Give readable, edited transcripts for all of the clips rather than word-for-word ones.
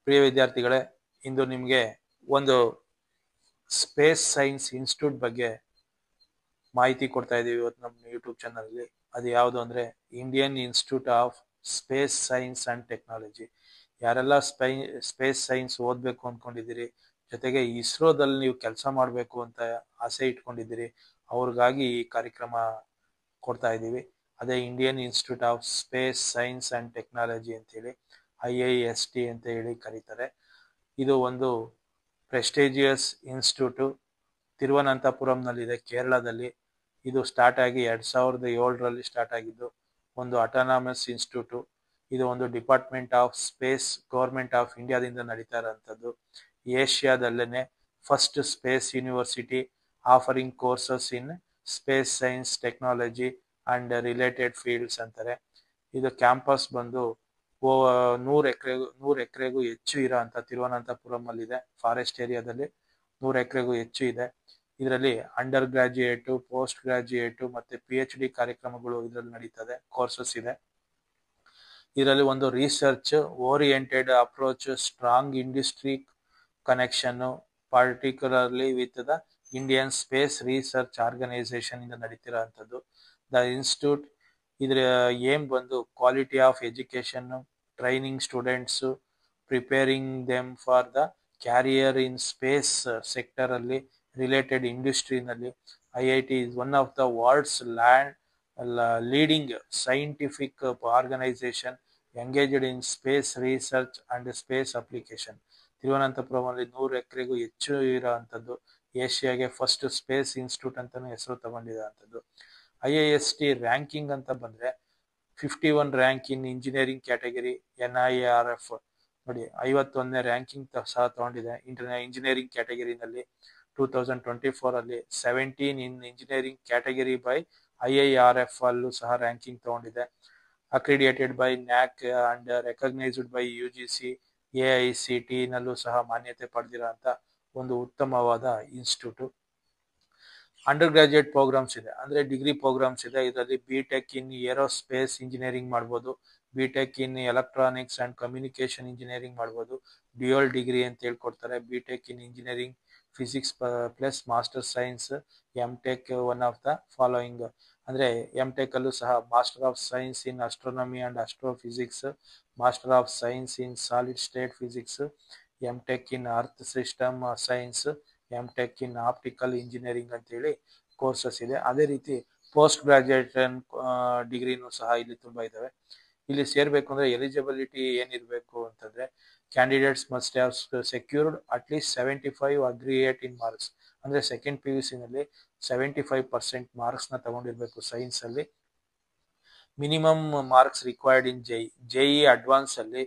ಪ್ರಿಯ ವಿದ್ಯಾರ್ಥಿಗಳೇ, ಇಂದು ನಿಮಗೆ ಒಂದು ಸ್ಪೇಸ್ ಸೈನ್ಸ್ ಇನ್ಸ್ಟಿಟ್ಯೂಟ್ ಬಗ್ಗೆ ಮಾಹಿತಿ ಕೊಡ್ತಾ ಇದ್ದೀವಿ ಇವತ್ತು ನಮ್ಮ ಯೂಟ್ಯೂಬ್ ಚಾನಲಲ್ಲಿ. ಅದು ಯಾವುದು ಅಂದರೆ Indian institute of space science and technology. ಯಾರೆಲ್ಲ ಸ್ಪೇಸ್ ಸೈನ್ಸ್ ಓದಬೇಕು ಅಂದ್ಕೊಂಡಿದ್ದೀರಿ, ಜೊತೆಗೆ ಇಸ್ರೋದಲ್ಲಿ ನೀವು ಕೆಲಸ ಮಾಡಬೇಕು ಅಂತ ಆಸೆ ಇಟ್ಕೊಂಡಿದ್ದೀರಿ, ಅವ್ರಿಗಾಗಿ ಈ ಕಾರ್ಯಕ್ರಮ ಕೊಡ್ತಾ ಇದ್ದೀವಿ. ಅದೇ Indian institute of space science and technology ಅಂತೇಳಿ IIST ಅಂತ ಹೇಳಿ ಕರೀತಾರೆ. ಇದು ಒಂದು ಪ್ರೆಸ್ಟೇಜಿಯಸ್ ಇನ್ಸ್ಟಿಟ್ಯೂಟು, ತಿರುವನಂತಪುರಂನಲ್ಲಿದೆ, ಕೇರಳದಲ್ಲಿ. ಇದು ಸ್ಟಾರ್ಟ್ ಆಗಿ 2007ರಲ್ಲಿ ಸ್ಟಾರ್ಟ್ ಆಗಿದ್ದು ಒಂದು ಅಟಾನಮಸ್ ಇನ್ಸ್ಟಿಟ್ಯೂಟು. ಇದು ಒಂದು department of space, government of ಇಂಡಿಯಾದಿಂದ ನಡೀತಾ ಇರೋಂಥದ್ದು. ಏಷ್ಯಾದಲ್ಲೇ first space university offering courses in space science technology and related fields ಅಂತಾರೆ. ಇದು ಕ್ಯಾಂಪಸ್ ಬಂದು 100 ಎಕರೆಗೂ ಹೆಚ್ಚು ಇರೋ ಅಂತ ತಿರುವನಂತಪುರಮಲ್ಲಿದೆ. ಫಾರೆಸ್ಟ್ ಏರಿಯಾದಲ್ಲಿ 100 ಎಕರೆಗೂ ಹೆಚ್ಚು ಇದೆ. ಇದರಲ್ಲಿ ಅಂಡರ್ ಗ್ರಾಜ್ಯುಯೇಟು, ಪೋಸ್ಟ್ ಗ್ರಾಜ್ಯುಯೇಟು ಮತ್ತು PhD ಕಾರ್ಯಕ್ರಮಗಳು ಇದರಲ್ಲಿ ನಡೀತದೆ, ಕೋರ್ಸಸ್ ಇದೆ. ಇದರಲ್ಲಿ ಒಂದು research oriented approach, strong industry ಕನೆಕ್ಷನ್ನು, particularly with the Indian space research organisation ಇಂದ ನಡೀತಿರೋ ಅಂಥದ್ದು. ದ ಇನ್ಸ್ಟಿಟ್ಯೂಟ್ ಇದರ ಏಮ್ ಬಂದು ಕ್ವಾಲಿಟಿ ಆಫ್ ಎಜುಕೇಷನ್ನು, training students, preparing them for the career in space ಸೆಕ್ಟರಲ್ಲಿ, ರಿಲೇಟೆಡ್ ಇಂಡಸ್ಟ್ರಿನಲ್ಲಿ. IIT is one of the world's leading scientific organization engaged in space research and space application. ತಿರುವನಂತಪುರಮಲ್ಲಿ 100 ಎಕರೆಗೂ ಹೆಚ್ಚು ಇರೋ ಅಂಥದ್ದು, ಏಷ್ಯಾಗೆ first space institute ಅಂತಲೇ ಹೆಸರು ತಗೊಂಡಿರೋ ಅಂಥದ್ದು. IIST ರ್ಯಾಂಕಿಂಗ್ ಅಂತ ಬಂದರೆ 51 rank in engineering category NIRF. ನೋಡಿ, 51ನೇ ರ್ಯಾಂಕಿಂಗ್ ಸಹ ತಗೊಂಡಿದೆ ಇಂಜಿನಿಯರಿಂಗ್ ಕ್ಯಾಟಗರಿನಲ್ಲಿ. 2024ಅಲ್ಲಿ 17 in engineering category by IIRF ಅಲ್ಲೂ ಸಹ ರ್ಯಾಂಕಿಂಗ್ ತಗೊಂಡಿದೆ. Accredited by NAC and recognised by UGC, AICT ನಲ್ಲೂ ಸಹ ಮಾನ್ಯತೆ ಪಡೆದಿರೋ ಅಂತ ಒಂದು ಉತ್ತಮವಾದ ಇನ್ಸ್ಟಿಟ್ಯೂಟು. ಅಂಡರ್ ಗ್ರಾಜ್ಯುಯೇಟ್ ಪ್ರೋಗ್ರಾಮ್ಸ್ ಇದೆ, ಅಂದರೆ ಡಿಗ್ರಿ ಪ್ರೋಗ್ರಾಮ್ಸ್ ಇದೆ. ಇದರಲ್ಲಿ BTech ಇನ್ ಏರೋಸ್ಪೇಸ್ ಇಂಜಿನಿಯರಿಂಗ್ ಮಾಡ್ಬೋದು, BTech in electronics and communication engineering ಮಾಡ್ಬೋದು. ಡ್ಯುಯಲ್ ಡಿಗ್ರಿ ಅಂತ ಹೇಳ್ಕೊಡ್ತಾರೆ. BTech in engineering physics plus master science, MTech one of the following. ಅಂದರೆ MTech ಅಲ್ಲೂ ಸಹ master of science in astronomy and astrophysics, master of science in solid state physics, MTech in earth system science, MTech in optical engineering ಅಂತೇಳಿ courses ಇದೆ. ಅದೇ ರೀತಿ post graduation ಡಿಗ್ರಿನೂ ಸಹ ಇಲ್ಲಿ ತುಂಬ ಇದ್ದಾವೆ. ಇಲ್ಲಿ ಸೇರಬೇಕು ಅಂದರೆ ಎಲಿಜಿಬಿಲಿಟಿ ಏನಿರಬೇಕು ಅಂತಂದರೆ, candidates must have secured at least 75 aggregate in marks. ಅಂದರೆ ಸೆಕೆಂಡ್ PUCನಲ್ಲಿ 75% ಮಾರ್ಕ್ಸ್ನ ತಗೊಂಡಿರಬೇಕು ಸೈನ್ಸಲ್ಲಿ. Minimum marks required in JEE ಅಡ್ವಾನ್ಸಲ್ಲಿ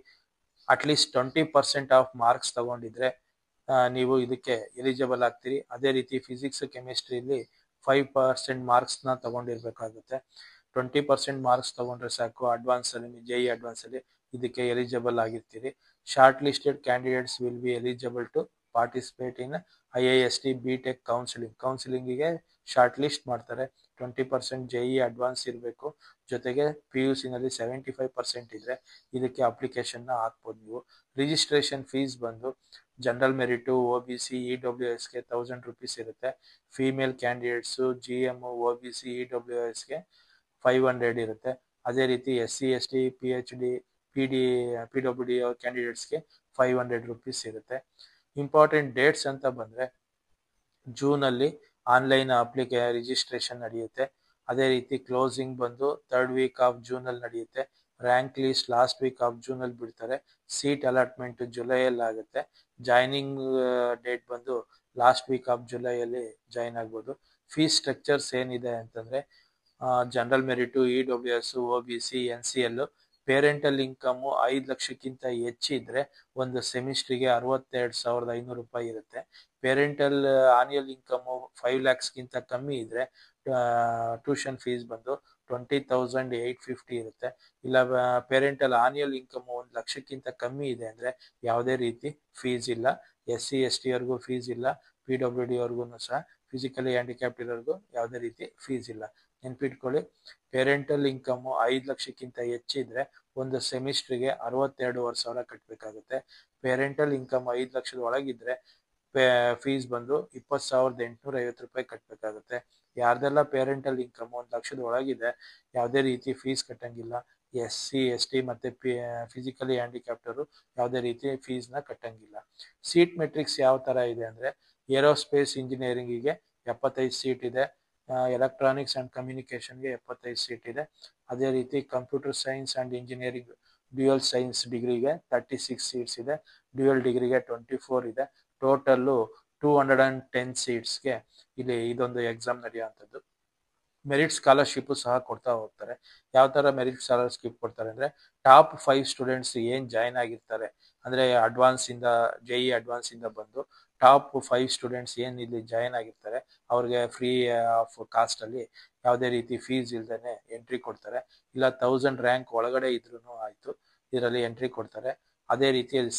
ಅಟ್ಲೀಸ್ಟ್ 20% ಆಫ್ ಮಾರ್ಕ್ಸ್ ತಗೊಂಡಿದ್ರೆ ನೀವು ಇದಕ್ಕೆ ಎಲಿಜಿಬಲ್ ಆಗ್ತೀರಿ. ಅದೇ ರೀತಿ ಫಿಸಿಕ್ಸ್ ಕೆಮಿಸ್ಟ್ರಿಯಲ್ಲಿ 5% ಮಾರ್ಕ್ಸ್ನ ತಗೊಂಡಿರ್ಬೇಕಾಗುತ್ತೆ. 20% ಮಾರ್ಕ್ಸ್ ತಗೊಂಡ್ರೆ ಸಾಕು ಅಡ್ವಾನ್ಸಲ್ಲಿ, JEE ಅಡ್ವಾನ್ಸಲ್ಲಿ ಇದಕ್ಕೆ ಎಲಿಜಿಬಲ್ ಆಗಿರ್ತೀರಿ. Short listed candidates will be eligible to participate in IIST BTech ಕೌನ್ಸಿಲಿಂಗಿಗೆ ಶಾರ್ಟ್ ಲಿಸ್ಟ್ ಮಾಡ್ತಾರೆ. 20% JEE ಅಡ್ವಾನ್ಸ್ ಇರಬೇಕು, ಜೊತೆಗೆ PUCನಲ್ಲಿ 75% ಇದ್ದರೆ ಇದಕ್ಕೆ ಅಪ್ಲಿಕೇಶನ್ನ ಹಾಕ್ಬೋದು ನೀವು. ರಿಜಿಸ್ಟ್ರೇಷನ್ ಫೀಸ್ ಬಂದು ಜನರಲ್ ಮೆರಿಟು OBC EWSಗೆ 1000 ರೂಪೀಸ್ ಇರುತ್ತೆ. ಫೀಮೇಲ್ ಕ್ಯಾಂಡಿಡೇಟ್ಸು GM OBC EWSಗೆ 500 ಇರುತ್ತೆ. ಅದೇ ರೀತಿ SC ST PhD PWD ಕ್ಯಾಂಡಿಡೇಟ್ಸ್ಗೆ 500 rupees ಇರುತ್ತೆ. ಇಂಪಾರ್ಟೆಂಟ್ ಡೇಟ್ಸ್ ಅಂತ ಬಂದರೆ ಜೂನಲ್ಲಿ ಆನ್ಲೈನ್ ರಿಜಿಸ್ಟ್ರೇಷನ್ ನಡೆಯುತ್ತೆ. ಅದೇ ರೀತಿ ಕ್ಲೋಸಿಂಗ್ ಬಂದು 3rd ವೀಕ್ ಆಫ್ ಜೂನಲ್ಲಿ ನಡೆಯುತ್ತೆ. Rank list last week of ಜೂನಲ್ಲಿ ಬಿಡ್ತಾರೆ. ಸೀಟ್ ಅಲಾಟ್ಮೆಂಟ್ ಜುಲೈಯಲ್ಲಿ ಆಗುತ್ತೆ. ಜಾಯ್ನಿಂಗ್ ಡೇಟ್ ಬಂದು ಲಾಸ್ಟ್ ವೀಕ್ ಆಫ್ ಜುಲೈಯಲ್ಲಿ ಜಾಯ್ನ್ ಆಗ್ಬೋದು. ಫೀಸ್ ಸ್ಟ್ರಕ್ಚರ್ಸ್ ಏನಿದೆ ಅಂತಂದರೆ, general merit EWS OBC NCL parental income 5 ಲಕ್ಷಕ್ಕಿಂತ ಹೆಚ್ಚಿದ್ರೆ ಒಂದು ಸೆಮಿಸ್ಟ್ರಿಗೆ 62,500 ರೂಪಾಯಿ ಇರುತ್ತೆ. ಪೇರೆಂಟಲ್ ಆನ್ಯುಯಲ್ ಇನ್ಕಮು 5 ಲ್ಯಾಕ್ಸ್ಗಿಂತ ಕಮ್ಮಿ ಇದ್ರೆ ಟ್ಯೂಷನ್ ಫೀಸ್ ಬಂದು 20,850 ಇರುತ್ತೆ. ಇಲ್ಲ ಪೇರೆಂಟಲ್ ಆನ್ಯುಯಲ್ ಇನ್ಕಮು 1 ಲಕ್ಷಕ್ಕಿಂತ ಕಮ್ಮಿ ಇದೆ ಅಂದರೆ ಯಾವುದೇ ರೀತಿ ಫೀಸ್ ಇಲ್ಲ. SC ST ಅವ್ರಿಗೂ ಫೀಸ್ ಇಲ್ಲ, PWD ಅವ್ರಿಗೂ ಸಹ ಫಿಸಿಕಲಿ ಹ್ಯಾಂಡಿಕ್ಯಾಪ್ಟ್ ಇರೋರ್ಗೂ ಯಾವುದೇ ರೀತಿ ಫೀಸ್ ಇಲ್ಲ. ನೆನ್ಪಿಟ್ಕೊಳ್ಳಿ, ಪೇರೆಂಟಲ್ ಇನ್ಕಮ್ 5 ಲಕ್ಷಕ್ಕಿಂತ ಹೆಚ್ಚಿದ್ರೆ ಒಂದು ಸೆಮಿಸ್ಟ್ರಿಗೆ 62,500 ಕಟ್ಟಬೇಕಾಗುತ್ತೆ. ಪೇರೆಂಟಲ್ ಇನ್ಕಮ್ 5 ಲಕ್ಷದ ಒಳಗಿದ್ರೆ ಫೀಸ್ ಬಂದು 20,850 ರೂಪಾಯಿ ಕಟ್ಟಬೇಕಾಗುತ್ತೆ. ಯಾರ್ದೆಲ್ಲ ಪೇರೆಂಟಲ್ ಇನ್ಕಮ್ 1 ಲಕ್ಷದ ಒಳಗಿದೆ ಯಾವುದೇ ರೀತಿ ಫೀಸ್ ಕಟ್ಟಂಗಿಲ್ಲ. SC ST ಮತ್ತೆ ಫಿಸಿಕಲಿ ಹ್ಯಾಂಡಿಕ್ಯಾಪ್ಟರು ಯಾವುದೇ ರೀತಿ ಫೀಸ್ನ ಕಟ್ಟಂಗಿಲ್ಲ. ಸೀಟ್ ಮೆಟ್ರಿಕ್ಸ್ ಯಾವ ತರ ಇದೆ ಅಂದ್ರೆ, ಏರೋಸ್ಪೇಸ್ ಇಂಜಿನಿಯರಿಂಗಿಗೆ 75 ಸೀಟ್ ಇದೆ, ಎಲೆಕ್ಟ್ರಾನಿಕ್ಸ್ ಅಂಡ್ ಕಮ್ಯುನಿಕೇಶನ್ಗೆ 75 ಸೀಟ್ ಇದೆ. ಅದೇ ರೀತಿ computer science and engineering dual science ಡಿಗ್ರಿಗೆ 36 ಸೀಟ್ಸ್ ಇದೆ, ಡ್ಯೂಯಲ್ ಡಿಗ್ರಿಗೆ 24 ಇದೆ. ಟೋಟಲ್ಲು 210 ಸೀಟ್ಸ್ಗೆ ಇಲ್ಲಿ ಇದೊಂದು ಎಕ್ಸಾಮ್ ನಡೆಯುವಂಥದ್ದು. ಮೆರಿಟ್ ಸ್ಕಾಲರ್ಶಿಪ್ ಸಹ ಕೊಡ್ತಾ ಹೋಗ್ತಾರೆ. ಯಾವ ತರ ಮೆರಿಟ್ ಸ್ಕಾಲರ್ಶಿಪ್ ಕೊಡ್ತಾರೆ ಅಂದ್ರೆ, ಟಾಪ್ 5 ಸ್ಟೂಡೆಂಟ್ಸ್ ಏನ್ ಜಾಯ್ನ್ ಆಗಿರ್ತಾರೆ ಅಂದ್ರೆ ಅಡ್ವಾನ್ಸ್ ಇಂದ JEE ಅಡ್ವಾನ್ಸ್ ಇಂದ ಬಂದು ಟಾಪ್ 5 ಸ್ಟೂಡೆಂಟ್ಸ್ ಏನ್ ಇಲ್ಲಿ ಜಾಯ್ನ್ ಆಗಿರ್ತಾರೆ ಅವ್ರಿಗೆ ಫ್ರೀ ಆಫ್ ಕಾಸ್ಟ್ ಅಲ್ಲಿ ಯಾವುದೇ ರೀತಿ ಫೀಸ್ ಇಲ್ದೇನೆ ಎಂಟ್ರಿ ಕೊಡ್ತಾರೆ. ಇಲ್ಲ 1000 ರ್ಯಾಂಕ್ ಒಳಗಡೆ ಇದ್ರೂ ಆಯ್ತು, ಇದರಲ್ಲಿ ಎಂಟ್ರಿ ಕೊಡ್ತಾರೆ. ಅದೇ ರೀತಿಯಲ್ಲಿ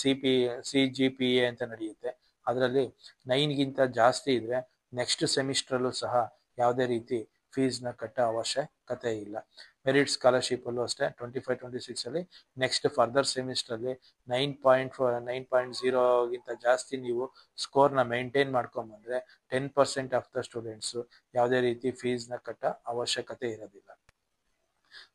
CGPA ಅಂತ ನಡೆಯುತ್ತೆ. ಅದರಲ್ಲಿ 9ಗಿಂತ ಜಾಸ್ತಿ ಇದ್ರೆ ನೆಕ್ಸ್ಟ್ ಸೆಮಿಸ್ಟ್ರಲ್ಲೂ ಸಹ ಯಾವುದೇ ರೀತಿ ಫೀಸ್ನ ಕಟ್ಟೋ ಅವಶ್ಯಕತೆ ಇಲ್ಲ. ಮೆರಿಟ್ ಸ್ಕಾಲರ್ಶಿಪ್ ಅಲ್ಲೂ ಅಷ್ಟೇ 25-26 ಅಲ್ಲಿ ನೆಕ್ಸ್ಟ್ ಫರ್ದರ್ ಸೆಮಿಸ್ಟರ್ ಅಲ್ಲಿ 9.0ಗಿಂತ ಜಾಸ್ತಿ ನೀವು ಸ್ಕೋರ್ನ ಮೇಂಟೈನ್ ಮಾಡ್ಕೊಂಡ್ಬಂದ್ರೆ 10% ಆಫ್ ದ ಸ್ಟೂಡೆಂಟ್ಸ್ ಯಾವುದೇ ರೀತಿ ಫೀಸ್ನ ಕಟ್ಟೋ ಅವಶ್ಯಕತೆ ಇರೋದಿಲ್ಲ.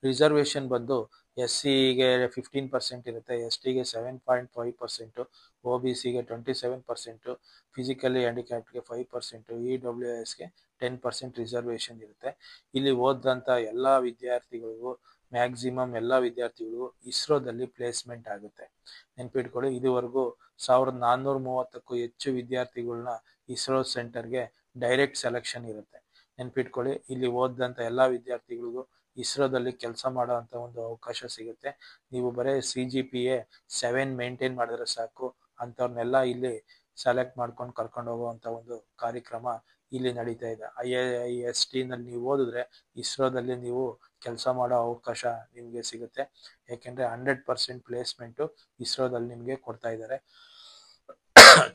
ರಿಸರ್ವೇಶನ್ ಬಂದು SCಗೆ 15% ಇರುತ್ತೆ, STಗೆ 7.5%, OBCಗೆ 27%, ಫಿಸಿಕಲಿ ಹ್ಯಾಂಡಿಕ್ಯಾಪ್ಟ್ಗೆ 5%, EWSಗೆ 10% ರಿಸರ್ವೇಶನ್ ಇರುತ್ತೆ. ಇಲ್ಲಿ ಓದಂತ ಎಲ್ಲಾ ವಿದ್ಯಾರ್ಥಿಗಳಿಗೂ ಮ್ಯಾಕ್ಸಿಮಮ್ ಎಲ್ಲ ವಿದ್ಯಾರ್ಥಿಗಳಿಗೂ ಇಸ್ರೋದಲ್ಲಿ ಪ್ಲೇಸ್ಮೆಂಟ್ ಆಗುತ್ತೆ. ನೆನ್ಪಿಟ್ಕೊಳ್ಳಿ, ಇದುವರೆಗೂ 1430ಕ್ಕೂ ಹೆಚ್ಚು ವಿದ್ಯಾರ್ಥಿಗಳನ್ನ ಇಸ್ರೋ ಸೆಂಟರ್ಗೆ ಡೈರೆಕ್ಟ್ ಸೆಲೆಕ್ಷನ್ ಇರುತ್ತೆ. ನೆನ್ಪಿಟ್ಕೊಳ್ಳಿ, ಇಲ್ಲಿ ಓದಂತ ಎಲ್ಲಾ ವಿದ್ಯಾರ್ಥಿಗಳಿಗೂ ಇಸ್ರೋದಲ್ಲಿ ಕೆಲಸ ಮಾಡುವಂತ ಒಂದು ಅವಕಾಶ ಸಿಗುತ್ತೆ. ನೀವು ಬರೀ CGPA 7 ಮೇಂಟೈನ್ ಮಾಡಿದ್ರೆ ಸಾಕು, ಅಂತವ್ರನ್ನೆಲ್ಲ ಇಲ್ಲಿ ಸೆಲೆಕ್ಟ್ ಮಾಡ್ಕೊಂಡು ಕರ್ಕೊಂಡು ಹೋಗುವಂತ ಒಂದು ಕಾರ್ಯಕ್ರಮ ಇಲ್ಲಿ ನಡೀತಾ ಇದೆ. IIST ನಲ್ಲಿ ನೀವು ಓದಿದ್ರೆ ಇಸ್ರೋದಲ್ಲಿ ನೀವು ಕೆಲಸ ಮಾಡೋ ಅವಕಾಶ ನಿಮ್ಗೆ ಸಿಗುತ್ತೆ. ಯಾಕೆಂದ್ರೆ 100% ಪ್ಲೇಸ್ಮೆಂಟ್ ಇಸ್ರೋದಲ್ಲಿ ನಿಮ್ಗೆ ಕೊಡ್ತಾ ಇದ್ದಾರೆ.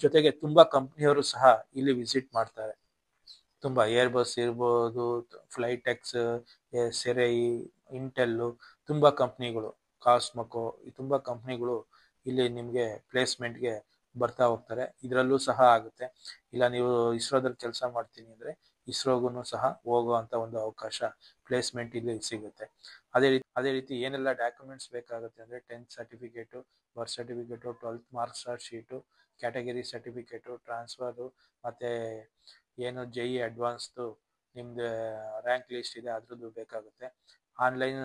ಜೊತೆಗೆ ತುಂಬಾ ಕಂಪ್ನಿಯವರು ಸಹ ಇಲ್ಲಿ ವಿಸಿಟ್ ಮಾಡ್ತಾರೆ. ತುಂಬಾ ಏರ್ಬಸ್ ಇರ್ಬೋದು, ಫ್ಲೈಟೆಕ್ಸ್, ಸೆರೈ, ಇಂಟೆಲ್ಲು, ತುಂಬಾ ಕಂಪ್ನಿಗಳು, ಕಾಸ್ಮೋಕೋ, ತುಂಬಾ ಕಂಪ್ನಿಗಳು ಇಲ್ಲಿ ನಿಮ್ಗೆ ಪ್ಲೇಸ್ಮೆಂಟ್ಗೆ ಬರ್ತಾ ಹೋಗ್ತಾರೆ. ಇದರಲ್ಲೂ ಸಹ ಆಗುತ್ತೆ. ಇಲ್ಲ ನೀವು ಇಸ್ರೋದಲ್ಲಿ ಕೆಲಸ ಮಾಡ್ತೀನಿ ಅಂದ್ರೆ ಇಸ್ರೋಗೂ ಸಹ ಹೋಗುವಂತ ಒಂದು ಅವಕಾಶ ಪ್ಲೇಸ್ಮೆಂಟ್ ಇಲ್ಲಿ ಸಿಗುತ್ತೆ. ಅದೇ ರೀತಿ ಏನೆಲ್ಲ ಡಾಕ್ಯುಮೆಂಟ್ಸ್ ಬೇಕಾಗುತ್ತೆ ಅಂದ್ರೆ 10th certificate, birth certificate, 12th marks sheet, category certificate, transfer, ಮತ್ತೆ ಏನು JEE ಅಡ್ವಾನ್ಸ್ದು ನಿಮ್ದು ರ್ಯಾಂಕ್ ಲಿಸ್ಟ್ ಇದೆ ಅದ್ರದ್ದು ಬೇಕಾಗುತ್ತೆ. Online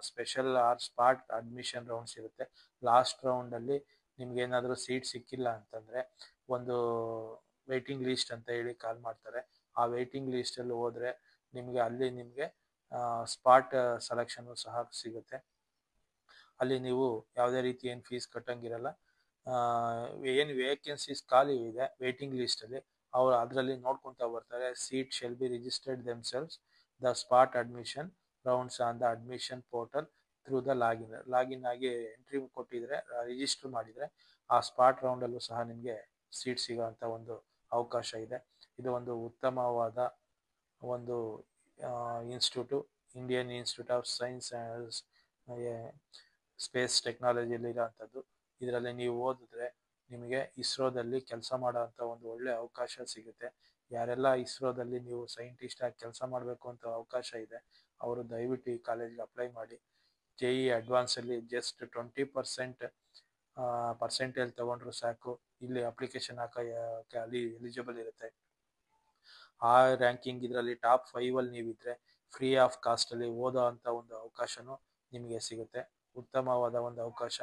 special or spot admission rounds ಇರುತ್ತೆ. ಲಾಸ್ಟ್ ರೌಂಡ್ ಅಲ್ಲಿ ನಿಮ್ಗೆ ಏನಾದರೂ ಸೀಟ್ ಸಿಕ್ಕಿಲ್ಲ ಅಂತಂದ್ರೆ ಒಂದು ವೇಟಿಂಗ್ ಲಿಸ್ಟ್ ಅಂತ ಹೇಳಿ ಕಾಲ್ ಮಾಡ್ತಾರೆ. ಆ ವೇಟಿಂಗ್ ಲಿಸ್ಟ್ ಅಲ್ಲಿ ಹೋದ್ರೆ ಅಲ್ಲಿ ನಿಮ್ಗೆ ಸ್ಪಾಟ್ ಸೆಲೆಕ್ಷನ್ ಸಹ ಸಿಗುತ್ತೆ. ಅಲ್ಲಿ ನೀವು ಯಾವುದೇ ರೀತಿ ಏನು ಫೀಸ್ ಕಟ್ಟಂಗಿರಲ್ಲ. ಏನು ವೇಕೆನ್ಸೀಸ್ ಖಾಲಿ ಇದೆ ವೇಟಿಂಗ್ ಲಿಸ್ಟ್ ಅಲ್ಲಿ ಅವ್ರು ಅದರಲ್ಲಿ ನೋಡ್ಕೊಂತ ಬರ್ತಾರೆ. Seat shall be registered themselves the spot admission rounds on the admission portal through the login ಆಗಿ ಎಂಟ್ರಿ ಕೊಟ್ಟಿದ್ರೆ, ರಿಜಿಸ್ಟರ್ ಮಾಡಿದ್ರೆ ಆ ಸ್ಪಾಟ್ ರೌಂಡ್ ಅಲ್ಲೂ ಸಹ ನಿಮಗೆ ಸೀಟ್ ಸಿಗೋಂಥ ಒಂದು ಅವಕಾಶ ಇದೆ. ಇದು ಒಂದು ಉತ್ತಮವಾದ ಒಂದು institute, Indian institute of science space ಟೆಕ್ನಾಲಜಿಯಲ್ಲಿ ಇರೋಂಥದ್ದು. ಇದರಲ್ಲಿ ನೀವು ಓದಿದ್ರೆ ನಿಮಗೆ ಇಸ್ರೋದಲ್ಲಿ ಕೆಲಸ ಮಾಡೋಂಥ ಒಂದು ಒಳ್ಳೆ ಅವಕಾಶ ಸಿಗುತ್ತೆ. ಯಾರೆಲ್ಲ ಇಸ್ರೋದಲ್ಲಿ ನೀವು ಸೈಂಟಿಸ್ಟ್ ಆಗಿ ಕೆಲಸ ಮಾಡಬೇಕು ಅಂತ ಅವಕಾಶ ಇದೆ ಅವರು ದಯವಿಟ್ಟು ಈ ಕಾಲೇಜ್ಗೆ ಅಪ್ಲೈ ಮಾಡಿ. JEE ಅಡ್ವಾನ್ಸ್ ಅಲ್ಲಿ ಜಸ್ಟ್ 20% ಪರ್ಸೆಂಟೇಜ್ ತಗೊಂಡ್ರು ಸಾಕು, ಇಲ್ಲಿ ಅಪ್ಲಿಕೇಶನ್ ಹಾಕೋಕ್ಕೆ ಅಲ್ಲಿ ಎಲಿಜಿಬಲ್ ಇರುತ್ತೆ. ಆ ರ್ಯಾಂಕಿಂಗ್ ಇದರಲ್ಲಿ ಟಾಪ್ 5 ಅಲ್ಲಿ ನೀವಿದ್ರೆ ಫ್ರೀ ಆಫ್ ಕಾಸ್ಟ್ ಅಲ್ಲಿ ಓದೋ ಅಂತ ಒಂದು ಅವಕಾಶನೂ ನಿಮಗೆ ಸಿಗುತ್ತೆ. ಉತ್ತಮವಾದ ಒಂದು ಅವಕಾಶ.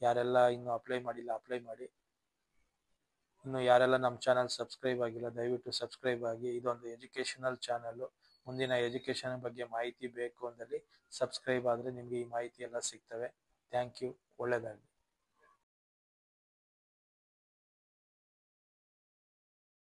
ಯಾರೆಲ್ಲ ಇನ್ನು ಅಪ್ಲೈ ಮಾಡಿಲ್ಲ ಅಪ್ಲೈ ಮಾಡಿ. ಇನ್ನು ಯಾರೆಲ್ಲ ನಮ್ಮ ಚಾನಲ್ ಸಬ್ಸ್ಕ್ರೈಬ್ ಆಗಿಲ್ಲ ದಯವಿಟ್ಟು ಸಬ್ಸ್ಕ್ರೈಬ್ ಆಗಿ. ಇದೊಂದು ಎಜುಕೇಶನಲ್ ಚಾನಲ್. ಮುಂದಿನ ಎಜುಕೇಶನ್ ಬಗ್ಗೆ ಮಾಹಿತಿ ಬೇಕು ಅಂದಲ್ಲಿ ಸಬ್ಸ್ಕ್ರೈಬ್ ಆದರೆ ನಿಮಗೆ ಈ ಮಾಹಿತಿ ಎಲ್ಲ ಸಿಗ್ತವೆ. Thank you. ಒಳ್ಳೆಯದಾಗಲಿ.